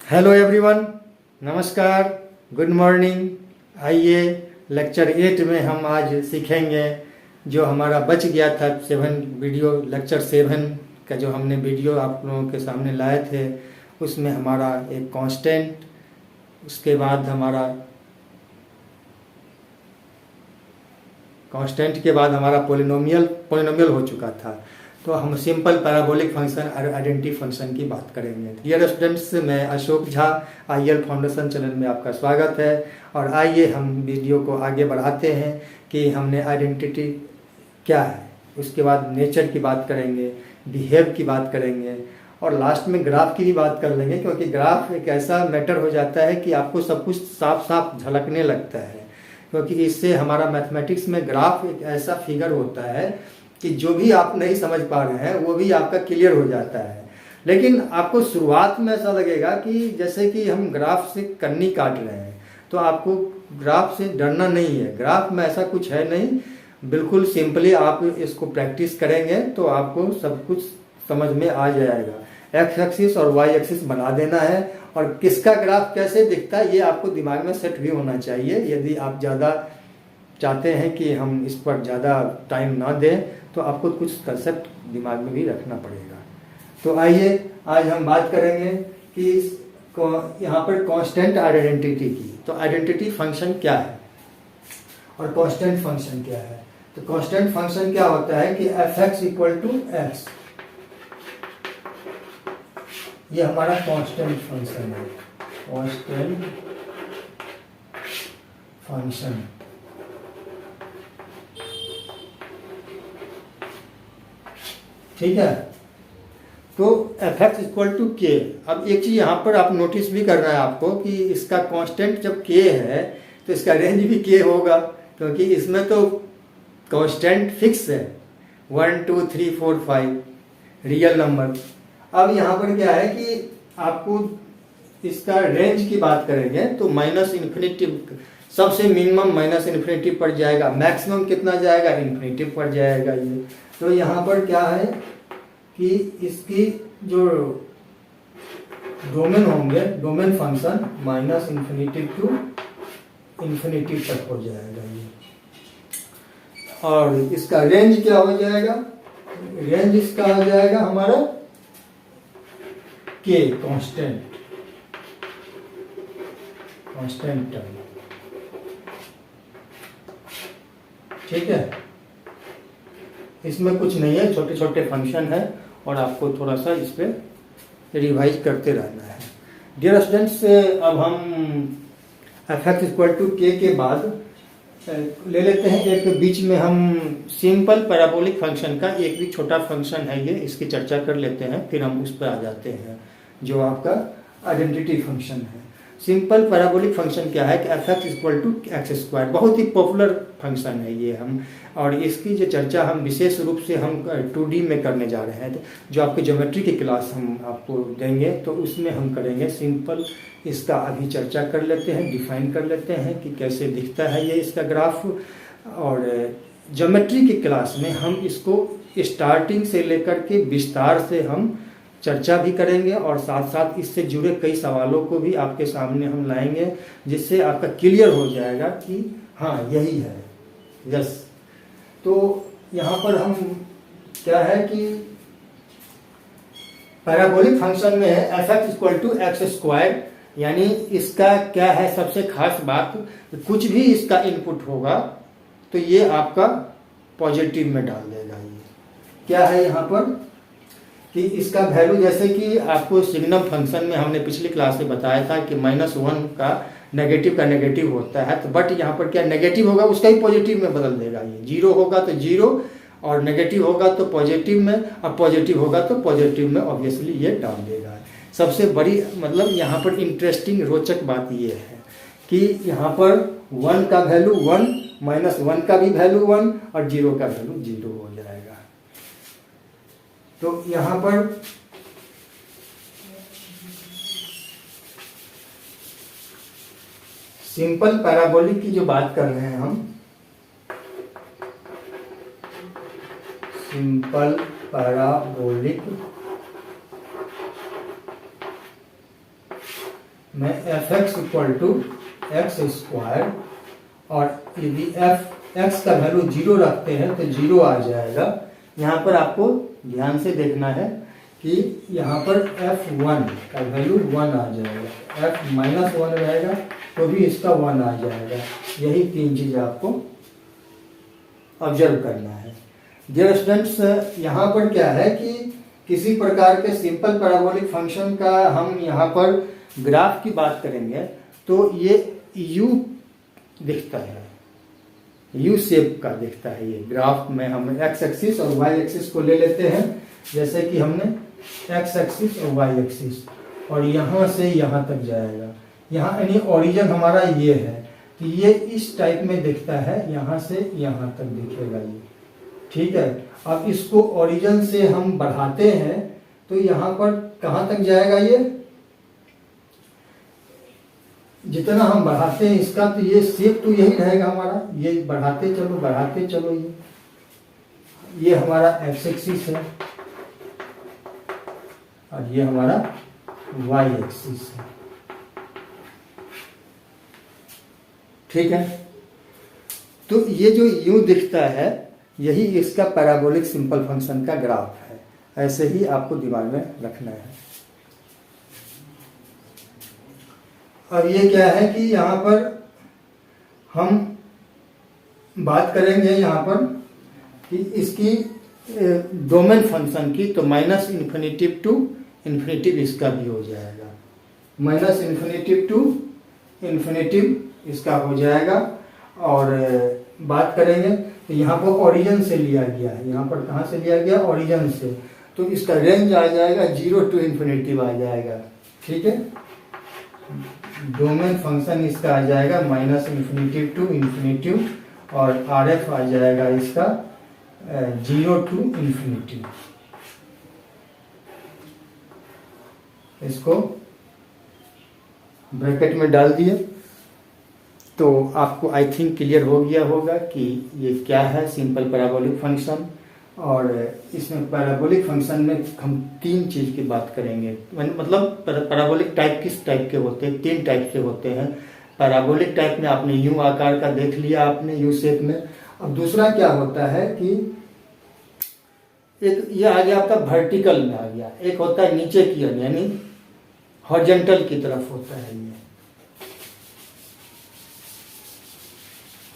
Hello everyone, नमस्कार, good morning. आइए lecture 8 में हम आज सीखेंगे जो हमारा बच गया था 7 वीडियो, लेक्चर 7 का जो हमने वीडियो आप लोगों के सामने लाए थे। उसमें हमारा एक कांस्टेंट, उसके बाद हमारा कांस्टेंट के बाद हमारा पोलिनोमियल हो चुका था। तो हम सिंपल पैराबोलिक फंक्शन और आइडेंटिटी फंक्शन की बात करेंगे। डियर स्टूडेंट्स, मैं Ashok Jha, IEL foundation channel में आपका स्वागत है। और आइए हम वीडियो को आगे बढ़ाते हैं कि हमने आइडेंटिटी क्या है, उसके बाद नेचर की बात करेंगे, बिहेव की बात करेंगे और लास्ट में ग्राफ की भी बात कर लेंगे, क्योंकि ग्राफ एक ऐसा मैटर हो जाता है कि आपको सब कुछ साफ साफ झलकने लगता है। क्योंकि इससे हमारा मैथमेटिक्स में ग्राफ एक ऐसा फिगर होता है कि जो भी आप नहीं समझ पा रहे हैं वो भी आपका क्लियर हो जाता है। लेकिन आपको शुरुआत में ऐसा लगेगा कि जैसे कि हम ग्राफ से कन्नी काट रहे हैं, तो आपको ग्राफ से डरना नहीं है। ग्राफ में ऐसा कुछ है नहीं, बिल्कुल सिंपली आप इसको प्रैक्टिस करेंगे तो आपको सब कुछ समझ में आ जाएगा। एक्स एक्सिस और वाई एक्सिस बना देना है और किसका ग्राफ कैसे दिखता है ये आपको दिमाग में सेट भी होना चाहिए। यदि आप ज़्यादा चाहते हैं कि हम इस पर ज़्यादा टाइम ना दें तो आपको कुछ कंसेप्ट दिमाग में भी रखना पड़ेगा। तो आइए आज हम बात करेंगे कि यहाँ पर कांस्टेंट आइडेंटिटी की। तो आइडेंटिटी फंक्शन क्या है और कांस्टेंट फंक्शन क्या है। तो कांस्टेंट फंक्शन क्या होता है कि f(x) = x, ये हमारा कांस्टेंट फंक्शन है। कांस्टेंट फंक्शन ठीक है। तो f(x) = k। अब एक चीज यहाँ पर आप नोटिस भी करना है आपको कि इसका कांस्टेंट जब k है तो इसका रेंज भी k होगा, क्योंकि इसमें तो कांस्टेंट फिक्स है 1 2 3 4 5 रियल नंबर। अब यहाँ पर क्या है कि आपको इसका रेंज की बात करेंगे तो -∞, सबसे मिनिमम -∞ पर जाएगा, मैक्सिमम कितना जाएगा, ∞ पर जाएगा ये। तो यहाँ पर क्या है कि इसकी जो डोमेन होंगे, डोमेन फंक्शन -∞ to ∞ तक हो जाएगा ये। और इसका रेंज क्या हो जाएगा, रेंज इसका हो जाएगा हमारा k, कांस्टेंट टर्म। ठीक है, इसमें कुछ नहीं है, छोटे छोटे फंक्शन है और आपको थोड़ा सा इस पर रिवाइज करते रहना है। डियर स्टूडेंट्स, अब हम f(x) = k के बाद ले लेते हैं एक बीच में हम सिंपल पैराबोलिक फंक्शन का एक भी छोटा फंक्शन है ये, इसकी चर्चा कर लेते हैं, फिर हम उस पर आ जाते हैं जो आपका आइडेंटिटी फंक्शन है। सिंपल पैराबोलिक फंक्शन क्या है कि f(x) = x², बहुत ही पॉपुलर फंक्शन है ये हम, और इसकी जो चर्चा हम विशेष रूप से हम 2D में करने जा रहे हैं। जो आपकी ज्योमेट्री की क्लास हम आपको देंगे तो उसमें हम करेंगे सिंपल इसका अभी चर्चा कर लेते हैं, डिफाइन कर लेते हैं कि कैसे दिखता है ये इसका ग्राफ। और ज्योमेट्री की क्लास में हम इसको स्टार्टिंग से लेकर के विस्तार से हम चर्चा भी करेंगे और साथ साथ इससे जुड़े कई सवालों को भी आपके सामने हम लाएंगे, जिससे आपका क्लियर हो जाएगा कि हाँ यही है, यस। तो यहाँ पर हम क्या है कि पैराबोलिक फंक्शन में है f(x) = x², यानी इसका क्या है सबसे खास बात, कुछ भी इसका इनपुट होगा तो ये आपका पॉजिटिव में डाल देगा। ये क्या है यहाँ पर कि इसका वैल्यू, जैसे कि आपको सिग्नम फंक्शन में हमने पिछली क्लास में बताया था कि -1 का नेगेटिव होता है, तो बट यहाँ पर क्या नेगेटिव होगा उसका ही पॉजिटिव में बदल देगा। ये 0 होगा तो 0 और नेगेटिव होगा तो पॉजिटिव में, और पॉजिटिव होगा तो पॉजिटिव में ऑब्वियसली ये डाल देगा। सबसे बड़ी मतलब यहाँ पर इंटरेस्टिंग रोचक बात ये है कि यहाँ पर 1 का वैल्यू 1, -1 का भी वैल्यू 1 और 0 का वैल्यू 0 हो जाएगा। तो यहाँ पर सिंपल पैराबोलिक की जो बात कर रहे हैं हम, सिंपल पैराबोलिक मैं f x equal to x square, और यदि एफ एक्स का वैल्यू 0 रखते हैं तो 0 आ जाएगा। यहाँ पर आपको ध्यान से देखना है कि यहाँ पर f1 का वैल्यू 1 आ जाएगा, f माइनस 1 रहेगा तो भी इसका 1 आ जाएगा। यही 3 चीज़ आपको ऑब्जर्व करना है। डियर स्टूडेंट्स, यहाँ पर क्या है कि किसी प्रकार के सिंपल पैराबोलिक फंक्शन का हम यहाँ पर ग्राफ की बात करेंगे तो ये u दिखता है, यू शेप का दिखता है ये ग्राफ में। हम एक्स एक्सिस और वाई एक्सिस को ले लेते हैं, जैसे कि हमने एक्स एक्सिस और वाई एक्सिस, और यहाँ से यहाँ तक जाएगा। यहाँ यानी ओरिजिन हमारा ये है कि ये इस टाइप में दिखता है, यहाँ से यहाँ तक दिखेगा ये, ठीक है। अब इसको ओरिजिन से हम बढ़ाते हैं तो यहाँ पर कहाँ तक जाएगा ये, जितना हम बढ़ाते हैं इसका तो ये शेप तो यही रहेगा हमारा, ये बढ़ाते चलो ये हमारा एक्स एक्सिस है और ये हमारा वाई एक्सिस है, ठीक है। तो ये जो यूं दिखता है यही इसका पैराबोलिक सिंपल फंक्शन का ग्राफ है। ऐसे ही आपको दिमाग में रखना है। अब ये क्या है कि यहाँ पर हम बात करेंगे यहाँ पर कि इसकी डोमेन फंक्शन की, तो माइनस इन्फिनिटिव टू इन्फिनिटिव इसका भी हो जाएगा, माइनस इन्फिनिटिव टू इन्फिनिटिव इसका हो जाएगा। और बात करेंगे तो यहाँ पर ओरिजिन से लिया गया है, यहाँ पर कहाँ से लिया गया, ओरिजिन से, तो इसका रेंज आ जाएगा 0 टू इन्फिनिटिव आ जाएगा, ठीक है। डोमेन फंक्शन इसका आ जाएगा माइनस इन्फिनिटिव टू इन्फिनिटिव, और आर एफ आ जाएगा इसका 0 टू इन्फिनिटिव। इसको ब्रैकेट में डाल दिए तो आपको आई थिंक क्लियर हो गया होगा कि ये क्या है सिंपल पैराबोलिक फंक्शन। और इसमें पैराबोलिक फंक्शन में हम 3 चीज़ की बात करेंगे, मतलब पैराबोलिक टाइप किस टाइप के होते हैं, 3 टाइप के होते हैं। पैराबोलिक टाइप में आपने यू आकार का देख लिया, आपने यू शेप में। अब दूसरा क्या होता है कि एक ये आ गया आपका वर्टिकल में आ गया, एक होता है नीचे की ओर यानी हॉरिजॉन्टल की तरफ होता है। ये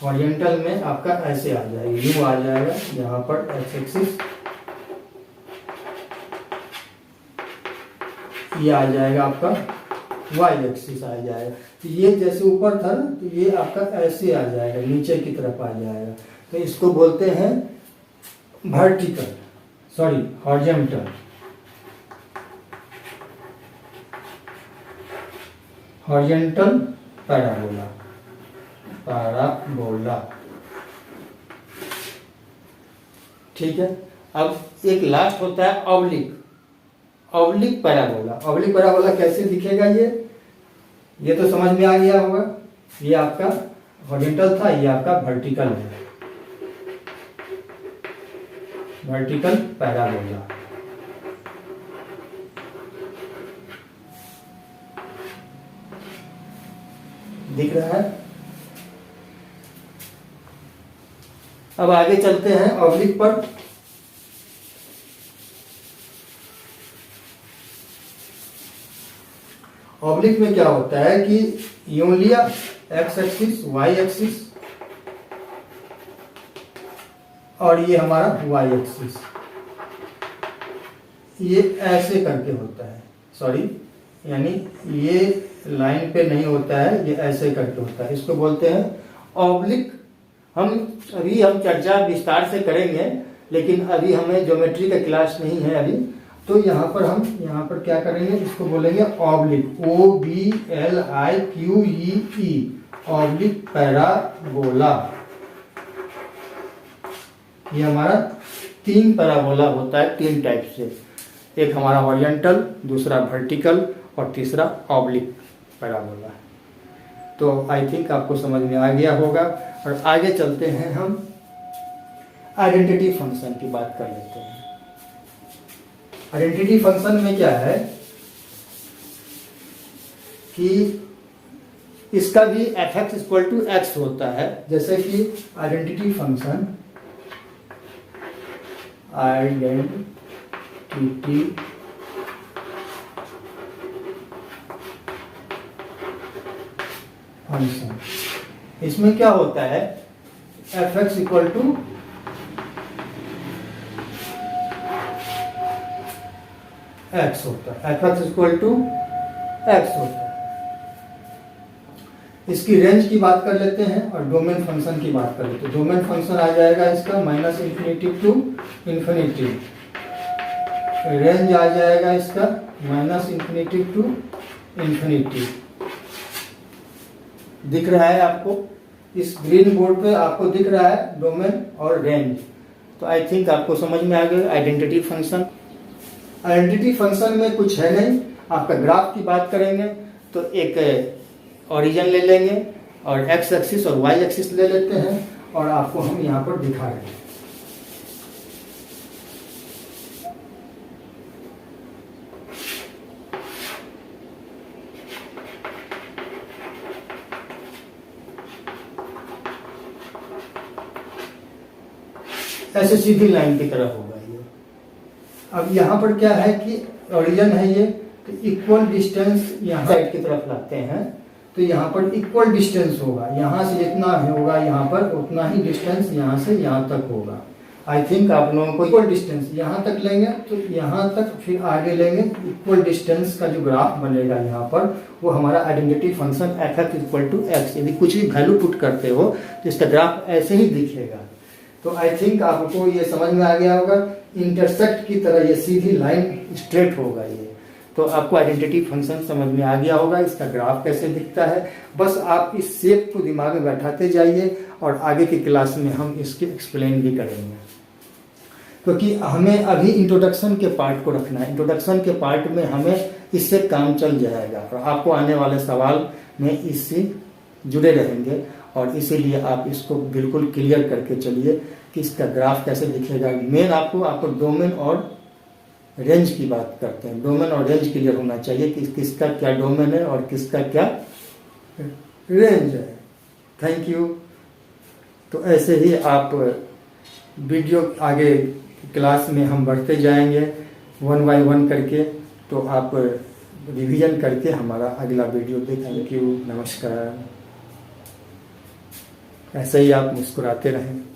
हॉरिजॉन्टल में आपका ऐसे आ जाएगा, यू आ जाएगा यहाँ पर एक्स एक्सिस, ये आ जाएगा आपका वाई एक्सिस आ जाएगा। तो ये जैसे ऊपर था ना, तो ये आपका ऐसे आ जाएगा, नीचे की तरफ आ जाएगा। तो इसको बोलते हैं vertical, sorry horizontal, horizontal parabola, parabola, ठीक है। अब एक लास्ट होता है oblique, oblique parabola. Oblique parabola कैसे दिखेगा ये तो समझ में आ गया होगा। ये आपका हॉरिजॉन्टल था, ये आपका वर्टिकल है, वर्टिकल पैराबोला। दिख रहा है। अब आगे चलते हैं ऑब्लिक पर। ऑब्लिक में क्या होता है कि यूं लिया एक्स एक्सिस वाई एक्सिस, और ये हमारा वाई एक्सिस, ये ऐसे करके होता है, सॉरी यानी ये लाइन पे नहीं होता है, ये ऐसे करके होता है। इसको बोलते हैं ऑब्लिक। अभी हम चर्चा विस्तार से करेंगे, लेकिन अभी हमें ज्योमेट्री का क्लास नहीं है अभी। तो यहाँ पर क्या करेंगे, इसको बोलेंगे ऑब्लिक, OBLIQUE, ऑब्लिक पैराबोला। ये हमारा 3 पैराबोला होता है, 3 टाइप से। एक हमारा हॉरिजॉन्टल, दूसरा वर्टिकल और तीसरा ऑब्लिक पैराबोला। तो आई थिंक आपको समझ में आ गया होगा। और आगे चलते हैं, हम आइडेंटिटी फंक्शन की बात कर लेते हैं। आइडेंटिटी फंक्शन में क्या है कि इसका भी f x equal to x होता है, जैसे कि आइडेंटिटी फंक्शन इसमें क्या होता है, f x equal to x होता है, f x equal to x होता है। इसकी रेंज की बात कर लेते हैं और डोमेन फंक्शन की बात कर लेते हैं। डोमेन फंक्शन आ जाएगा इसका minus infinity to infinity, range आ जाएगा इसका माइनस इन्फिनिटी टू इन्फिनिटी। दिख रहा है आपको, इस ग्रीन बोर्ड पे आपको दिख रहा है डोमेन और रेंज। तो आई थिंक आपको समझ में आ गया आइडेंटिटी फंक्शन। आइडेंटिटी फंक्शन में कुछ है नहीं, आपका ग्राफ की बात करेंगे तो एक ओरिजिन ले लेंगे और एक्स एक्सिस और वाई एक्सिस ले लेते हैं और आपको हम यहाँ पर दिखा रहे हैं। ऐसे सीधी लाइन की तरह होगा ये। अब यहाँ पर क्या है कि ओरिजिन है ये, तो इक्वल डिस्टेंस यहाँ साइड की तरफ लाते हैं तो यहाँ पर इक्वल डिस्टेंस होगा, यहाँ से जितना होगा यहाँ पर उतना ही डिस्टेंस यहाँ से यहाँ तक होगा। आई थिंक आप लोगों को इक्वल डिस्टेंस यहाँ तक लेंगे तो यहाँ तक, फिर आगे लेंगे इक्वल डिस्टेंस का जो ग्राफ बनेगा यहाँ पर वो हमारा identity function f x equal to x. यदि कुछ भी वैल्यू पुट करते हो तो इसका ग्राफ ऐसे ही दिखेगा। तो आई थिंक आपको ये समझ में आ गया होगा, इंटरसेक्ट की तरह ये सीधी लाइन स्ट्रेट होगा ये। तो आपको आइडेंटिटी फंक्शन समझ में आ गया होगा, इसका ग्राफ कैसे दिखता है। बस आप इस शेप को दिमाग में बैठाते जाइए और आगे की क्लास में हम इसके एक्सप्लेन भी करेंगे, क्योंकि हमें अभी इंट्रोडक्शन के पार्ट को रखना है। इंट्रोडक्शन के पार्ट में हमें इससे काम चल जाएगा और आपको आने वाले सवाल में इससे जुड़े रहेंगे और इसीलिए आप इसको बिल्कुल क्लियर करके चलिए कि इसका ग्राफ कैसे दिखेगा। मेन आपको डोमेन और रेंज की बात करते हैं, डोमेन और रेंज क्लियर होना चाहिए कि किसका क्या डोमेन है और किसका क्या रेंज है। Thank you. तो ऐसे ही आप वीडियो आगे क्लास में हम बढ़ते जाएंगे 1 बाय 1 करके, तो आप रिवीजन करके हमारा अगला वीडियो देखें। थैंक यू, नमस्कार। ऐसे ही आप मुस्कुराते रहें।